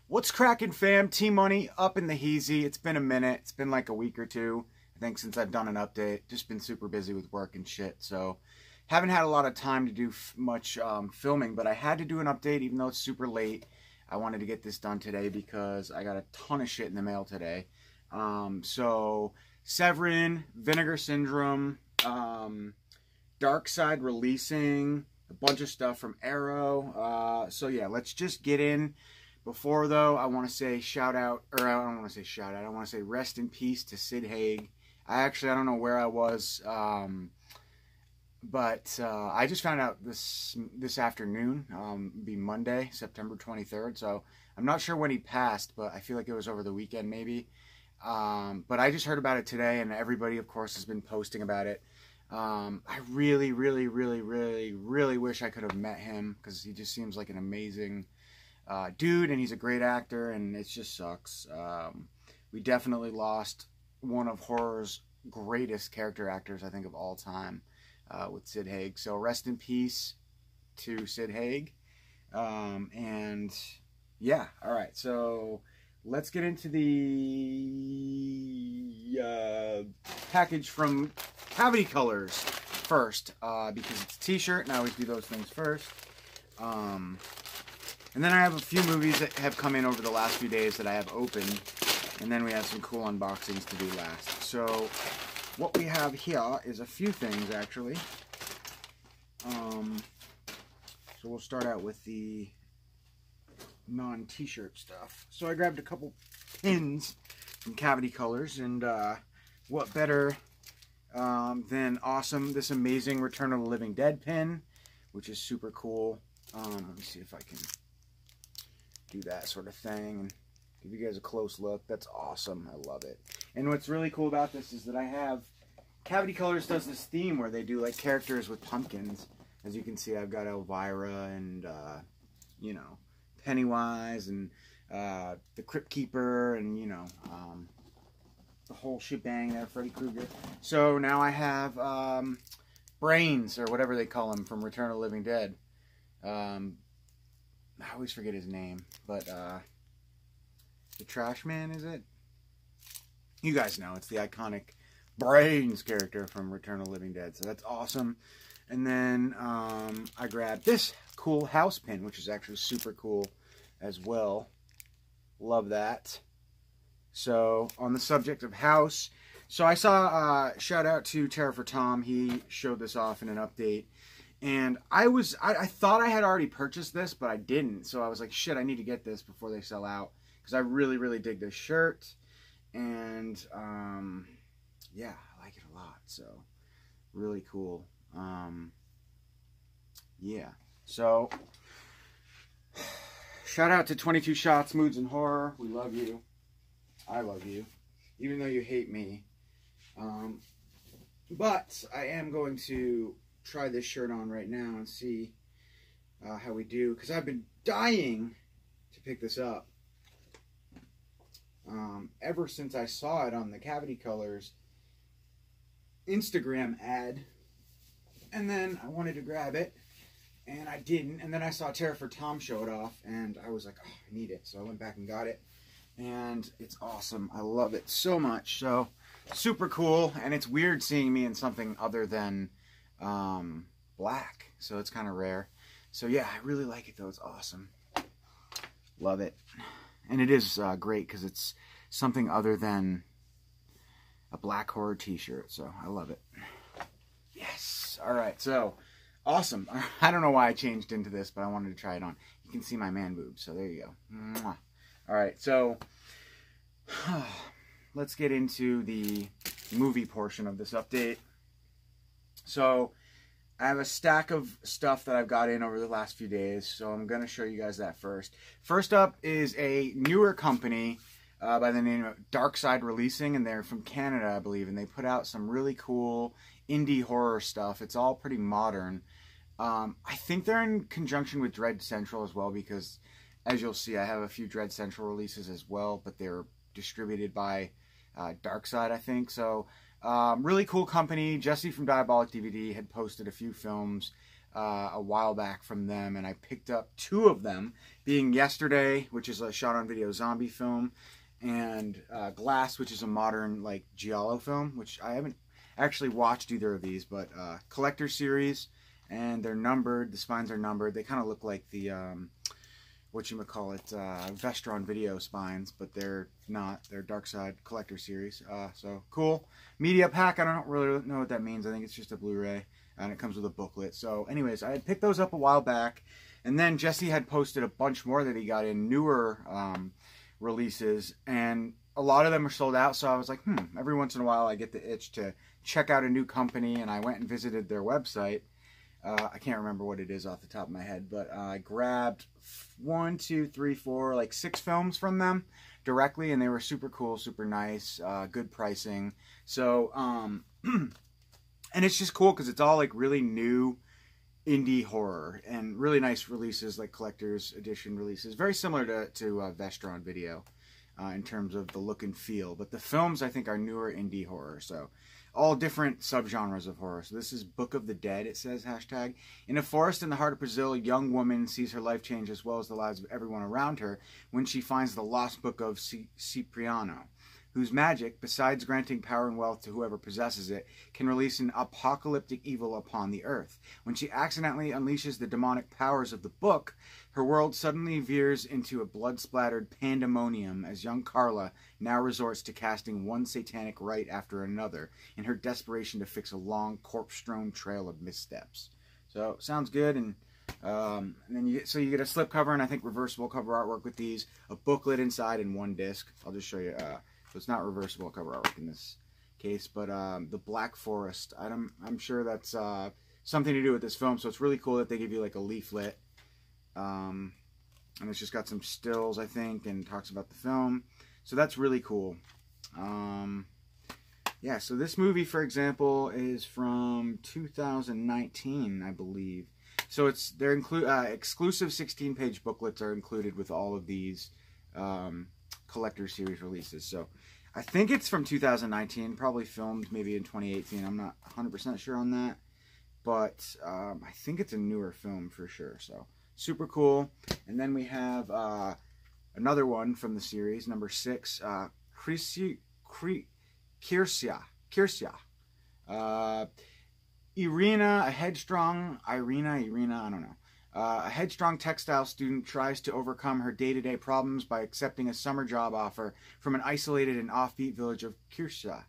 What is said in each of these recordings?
What's cracking, fam? T-Money up in the heezy. It's been a minute. It's been like a week or two, I think, since I've done an update. Just been super busy with work and shit, so haven't had a lot of time to do much filming, but I had to do an update even though it's super late. I wanted to get this done today because I got a ton of shit in the mail today. So Severin, Vinegar Syndrome, Darkseid releasing, a bunch of stuff from Arrow. So yeah, let's just get in. Before though, I want to say shout out, or I don't want to say shout out, I want to say rest in peace to Sid Haig. I don't know where I was, but I just found out this afternoon, be Monday, September 23rd, so I'm not sure when he passed, but I feel like it was over the weekend maybe. But I just heard about it today, and everybody, of course, has been posting about it. I really wish I could have met him, because he just seems like an amazing dude, and he's a great actor, and it just sucks. We definitely lost one of horror's greatest character actors, I think, of all time, with Sid Haig. So rest in peace to Sid Haig. And yeah, all right. So let's get into the package from Cavity Colors first, because it's a t-shirt, and I always do those things first. And then I have a few movies that have come in over the last few days that I have opened. And then we have some cool unboxings to do last. So what we have here is a few things, actually. So we'll start out with the non-t-shirt stuff. So I grabbed a couple pins from Cavity Colors. And what better than this amazing Return of the Living Dead pin, which is super cool. Let me see if I can do that sort of thing and give you guys a close look. That's awesome. I love it. And what's really cool about this is that I have Cavity Colors does this theme where they do like characters with pumpkins. As you can see, I've got Elvira and you know, Pennywise and the Crypt Keeper and the whole shebang there, Freddy Krueger. So now I have Brains, or whatever they call him, from Return of the Living Dead. I always forget his name, but the Trash Man, is it? You guys know, it's the iconic Brains character from Return of the Living Dead, so that's awesome. And then I grabbed this cool house pin, which is actually super cool as well. Love that. So, on the subject of house, so I saw, shout out to Terror for Tom, he showed this off in an update. And I thought I had already purchased this, but I didn't. So I was like, shit, I need to get this before they sell out. Because I really dig this shirt. And, yeah, I like it a lot. So, really cool. Yeah. So, shout out to 22 Shots, Moods and Horror. We love you. I love you. Even though you hate me. But I am going to try this shirt on right now and see how we do, because I've been dying to pick this up ever since I saw it on the Cavity Colors Instagram ad, and then I wanted to grab it and I didn't, and then I saw Terror for Tom show it off and I was like, oh, I need it, so I went back and got it, and it's awesome. I love it so much. So super cool, and it's weird seeing me in something other than black, so it's kind of rare. So yeah, I really like it though. It's awesome. Love it. And it is great because it's something other than a black horror t-shirt, so I love it. Yes. Alright, so awesome. I don't know why I changed into this, but I wanted to try it on. You can see my man boobs, so there you go. Alright, so let's get into the movie portion of this update. So I have a stack of stuff that I've got in over the last few days, so I'm going to show you guys that first. First up is a newer company by the name of Darkseid Releasing, and they're from Canada, I believe, and they put out some really cool indie horror stuff. It's all pretty modern. I think they're in conjunction with Dread Central as well, because as you'll see, I have a few Dread Central releases as well, but they're distributed by Darkseid, I think. So really cool company. Jesse from Diabolic DVD had posted a few films a while back from them, and I picked up 2 of them, being Yesterday, which is a shot-on-video zombie film, and Glass, which is a modern like giallo film, which I haven't actually watched either of these, but collector series, and they're numbered. The spines are numbered. They kind of look like the Vestron video spines, but they're not. They're Dark Side collector series. So cool. Media pack, I don't really know what that means. I think it's just a Blu-ray, and it comes with a booklet. So anyways, I had picked those up a while back, and then Jesse had posted a bunch more that he got in newer releases, and a lot of them are sold out. So I was like, every once in a while I get the itch to check out a new company, and I went and visited their website. I can't remember what it is off the top of my head, but I grabbed 1, 2, 3, 4, like 6 films from them directly, and they were super cool, super nice, good pricing. So, and it's just cool because it's all like really new indie horror and really nice releases, like collector's edition releases, very similar to Vestron Video in terms of the look and feel. But the films, I think, are newer indie horror, so all different subgenres of horror. So this is Book of the Dead, it says, hashtag. In a forest in the heart of Brazil, a young woman sees her life change as well as the lives of everyone around her when she finds the lost book of Cipriano, whose magic, besides granting power and wealth to whoever possesses it, can release an apocalyptic evil upon the earth. When she accidentally unleashes the demonic powers of the book, her world suddenly veers into a blood-splattered pandemonium as young Carla now resorts to casting one satanic rite after another in her desperation to fix a long, corpse-strewn trail of missteps. So, sounds good, and then you get a slipcover and I think reversible cover artwork with these, a booklet inside, and 1 disc. I'll just show you. So it's not reversible cover artwork in this case, but the Black Forest. I'm sure that's something to do with this film. So it's really cool that they give you like a leaflet. And it's just got some stills, I think, and talks about the film. So that's really cool. Yeah, so this movie, for example, is from 2019, I believe. So they're exclusive 16-page booklets are included with all of these collector series releases. So I think it's from 2019, probably filmed maybe in 2018. I'm not 100% sure on that, but I think it's a newer film for sure. So super cool. And then we have another one from the series, number 6, Kirsia. Irina, I don't know. A headstrong textile student tries to overcome her day-to-day problems by accepting a summer job offer from an isolated and offbeat village of Kirsia.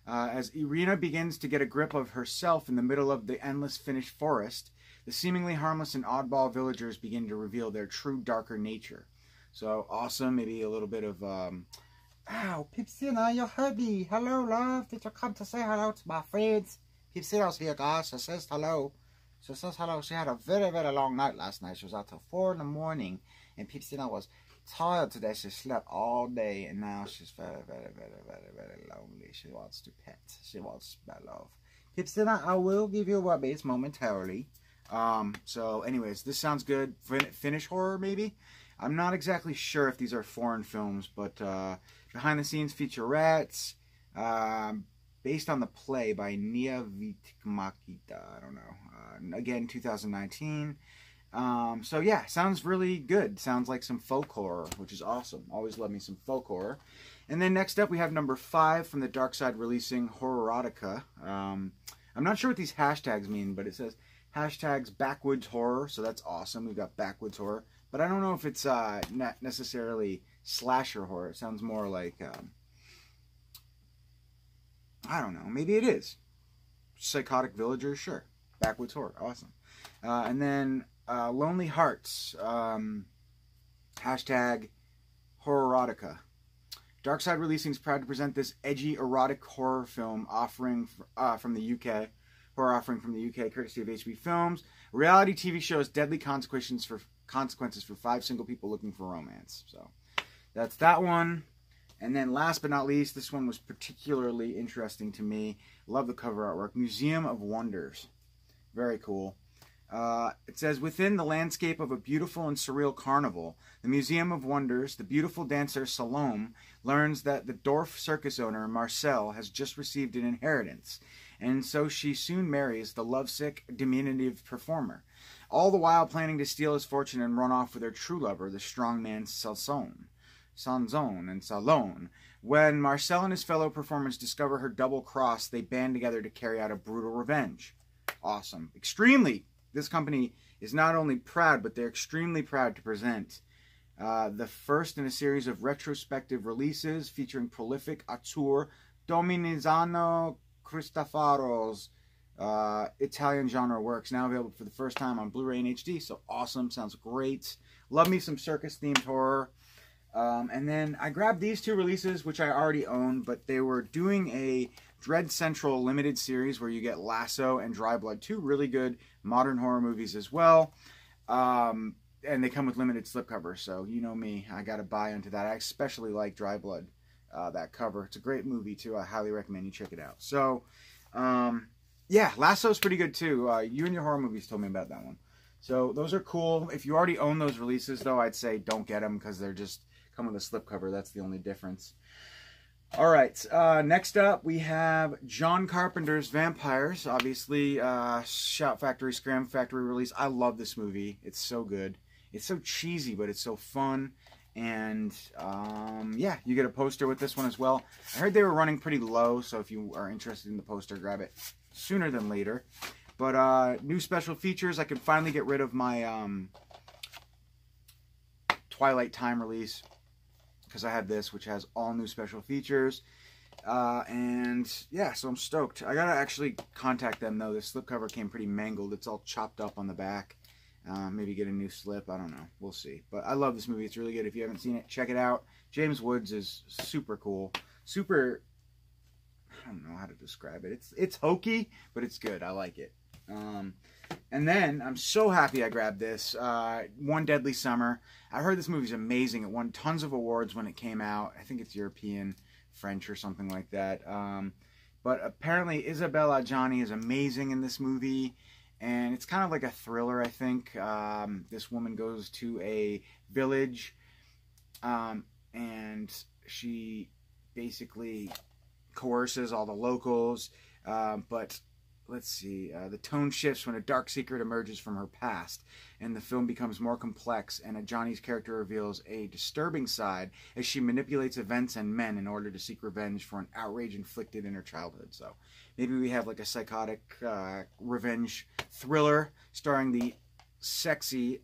As Irina begins to get a grip of herself in the middle of the endless Finnish forest, the seemingly harmless and oddball villagers begin to reveal their true darker nature. So awesome, maybe a little bit of ow, Pipsina, you heard me. Hello, love. Did you come to say hello to my friends? Pipsina's here, guys. She says hello. She says hello. She had a very, very long night last night. She was out till 4 in the morning, and Pipsina was tired today. She slept all day, and now she's very, very, very, very, very lonely. She wants to pet. She wants my love. Pipsina, I will give you a rubbies momentarily. So anyways, this sounds good. Finnish horror, maybe? I'm not exactly sure if these are foreign films, but behind-the-scenes featurettes, based on the play by Nia Vitmakita. I don't know. Again, 2019. So yeah, sounds really good. Sounds like some folk horror, which is awesome. Always love me some folk horror. And then next up, we have number 5 from the Dark Side releasing Horrotica. I'm not sure what these hashtags mean, but it says hashtags backwoods horror, so that's awesome. We've got backwoods horror, but I don't know if it's not necessarily slasher horror. It sounds more like I don't know, maybe it is psychotic villagers. Sure, backwoods horror, awesome. And then Lonely Hearts, hashtag Horrotica. Dark Side Releasing is proud to present this edgy erotic horror film offering from the UK. Horror offering from the UK, courtesy of HB Films. Reality TV shows deadly consequences for 5 single people looking for romance. So that's that one. And then last but not least, this one was particularly interesting to me. Love the cover artwork. Museum of Wonders. Very cool. It says, within the landscape of a beautiful and surreal carnival, the Museum of Wonders, the beautiful dancer Salome learns that the Dorf circus owner, Marcel, has just received an inheritance and so she soon marries the lovesick, diminutive performer, all the while planning to steal his fortune and run off with her true lover, the strongman Sansone and Salone. When Marcel and his fellow performers discover her double cross, they band together to carry out a brutal revenge. Awesome. Extremely. This company is not only proud, but they're extremely proud to present the first in a series of retrospective releases featuring prolific auteur Dominizzano Cristofaro's Italian genre works, now available for the first time on Blu-ray and HD. So awesome. Sounds great. Love me some circus-themed horror. And then I grabbed these two releases, which I already own, but they were doing a Dread Central limited series where you get Lasso and Dry Blood, two really good modern horror movies as well. And they come with limited slipcovers, so you know me, I got to buy into that. I especially like Dry Blood, that cover. It's a great movie, too. I highly recommend you check it out. So, yeah, Lasso's pretty good, too. You and Your Horror Movies told me about that one. So, those are cool. If you already own those releases, though, I'd say don't get them because they're just come with a slipcover. That's the only difference. All right, next up we have John Carpenter's Vampires. Obviously, Shout Factory, Scram Factory release. I love this movie. It's so good. It's so cheesy, but it's so fun. And, yeah, you get a poster with this one as well. I heard they were running pretty low, so if you are interested in the poster, grab it sooner than later. But, new special features. I can finally get rid of my Twilight Time release, because I have this, which has all new special features. And, yeah, so I'm stoked. I gotta actually contact them, though. This slipcover came pretty mangled. It's all chopped up on the back. Maybe get a new slip. I don't know. We'll see. But I love this movie. It's really good. If you haven't seen it, check it out. James Woods is super cool. Super, I don't know how to describe it. It's hokey, but it's good. I like it. And then, I'm so happy I grabbed this. One Deadly Summer. I heard this movie's amazing. It won tons of awards when it came out. I think it's European, French, or something like that. But apparently, Isabelle Adjani is amazing in this movie. And it's kind of like a thriller, I think. This woman goes to a village, and she basically coerces all the locals. But let's see, the tone shifts when a dark secret emerges from her past, and the film becomes more complex, and Adjani's character reveals a disturbing side as she manipulates events and men in order to seek revenge for an outrage inflicted in her childhood. So maybe we have like a psychotic revenge thriller starring the sexy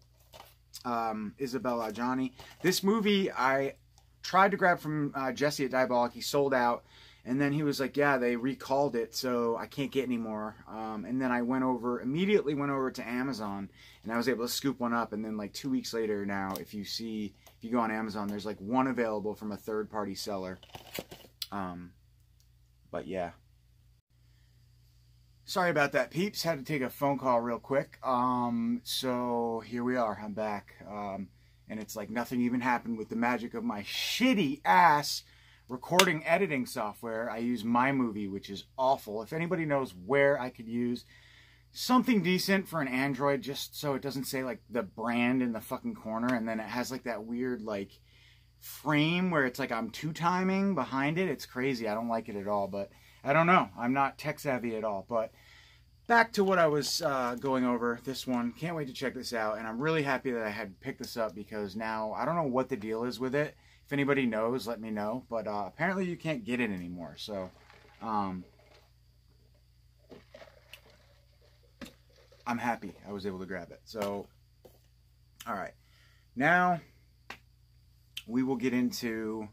Isabelle Adjani. This movie I tried to grab from Jesse at Diabolic. He sold out. And then he was like, yeah, they recalled it, so I can't get any more. And then I immediately went over to Amazon, and I was able to scoop one up. And then like 2 weeks later now, if you go on Amazon, there's like one available from a third-party seller. But yeah. Sorry about that, peeps. Had to take a phone call real quick. So here we are. I'm back. And it's like nothing even happened with the magic of my shitty ass recording editing software. I use MyMovie, which is awful. If anybody knows where I could use something decent for an Android, just so it doesn't say like the brand in the fucking corner, and then it has like that weird like frame where it's like I'm two-timing behind it. It's crazy. I don't like it at all, but I don't know. I'm not tech savvy at all. But back to what I was going over. This one, can't wait to check this out, and I'm really happy that I had picked this up because now I don't know what the deal is with it. If anybody knows, let me know. But apparently you can't get it anymore. So I'm happy I was able to grab it. So, all right. Now we will get into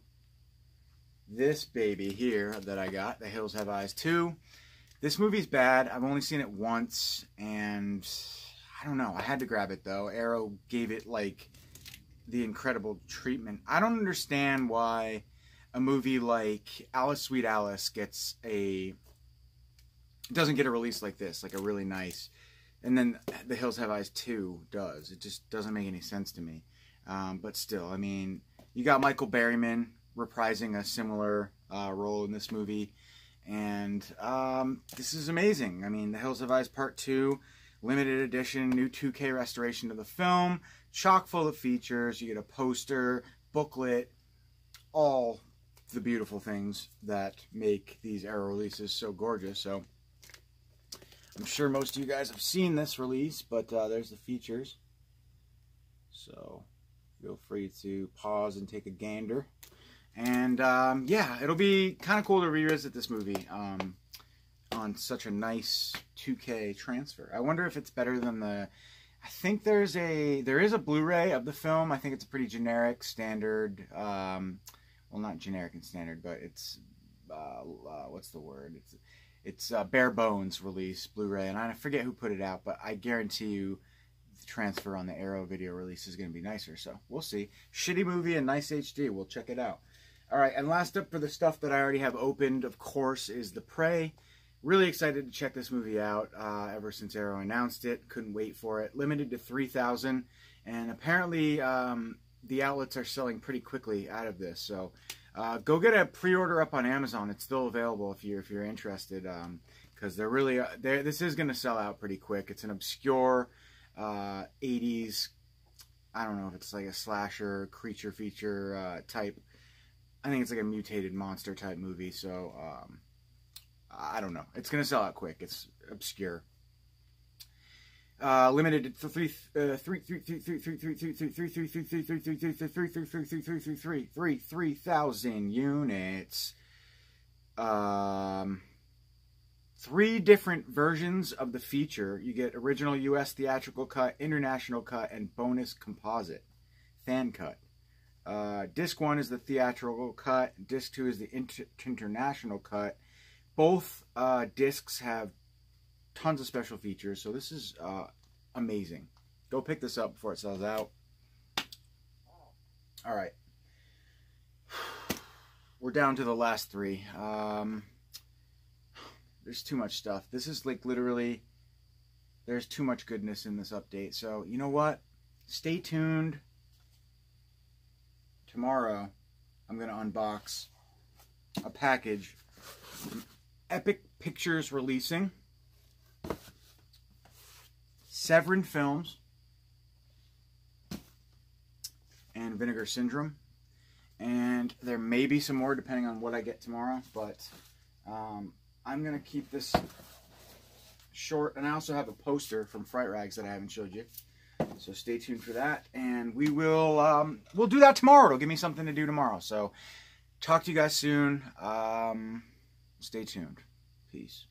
this baby here that I got, The Hills Have Eyes 2. This movie's bad. I've only seen it once, and I don't know. I had to grab it, though. Arrow gave it, like, the incredible treatment. I don't understand why a movie like Alice Sweet Alice doesn't get a release like this, like a really nice, and then The Hills Have Eyes 2 does. It just doesn't make any sense to me. But still, I mean, you got Michael Berryman reprising a similar role in this movie, and this is amazing. I mean, The Hills Have Eyes Part 2, limited edition, new 2K restoration of the film, chock full of features. You get a poster, booklet, all the beautiful things that make these Arrow releases so gorgeous. So I'm sure most of you guys have seen this release, but there's the features. So feel free to pause and take a gander. And yeah, it'll be kind of cool to revisit this movie on such a nice 2K transfer. I wonder if it's better than the... I think there is a Blu-ray of the film. I think it's a pretty generic, standard... well, not generic and standard, but it's... what's the word? It's bare bones release Blu-ray, and I forget who put it out, but I guarantee you the transfer on the Arrow video release is going to be nicer, so we'll see. Shitty movie and nice HD. We'll check it out. All right, and last up for the stuff that I already have opened, of course, is The Prey. Really excited to check this movie out ever since Arrow announced it. Couldn't wait for it. Limited to 3,000, and apparently the outlets are selling pretty quickly out of this, so... go get a pre-order up on Amazon. It's still available if you're interested, because they're really this is going to sell out pretty quick. It's an obscure 80s. I don't know if it's like a slasher creature feature type. I think it's like a mutated monster type movie. So I don't know. It's going to sell out quick. It's obscure. Limited to 3,000 units. 3 different versions of the feature. You get original US theatrical cut, international cut, and bonus composite fan cut. Disc 1 is the theatrical cut. Disc 2 is the international cut. Both discs have tons of special features, so this is amazing. Go pick this up before it sells out. All right, we're down to the last 3. There's too much stuff. This is like literally, there's too much goodness in this update. So you know what? Stay tuned. Tomorrow, I'm gonna unbox a package from Epic Pictures releasing. Severin Films and Vinegar Syndrome, and there may be some more depending on what I get tomorrow, but I'm gonna keep this short. And I also have a poster from Fright Rags that I haven't showed you, so stay tuned for that, and we will we'll do that tomorrow. It'll give me something to do tomorrow, so talk to you guys soon. Stay tuned. Peace.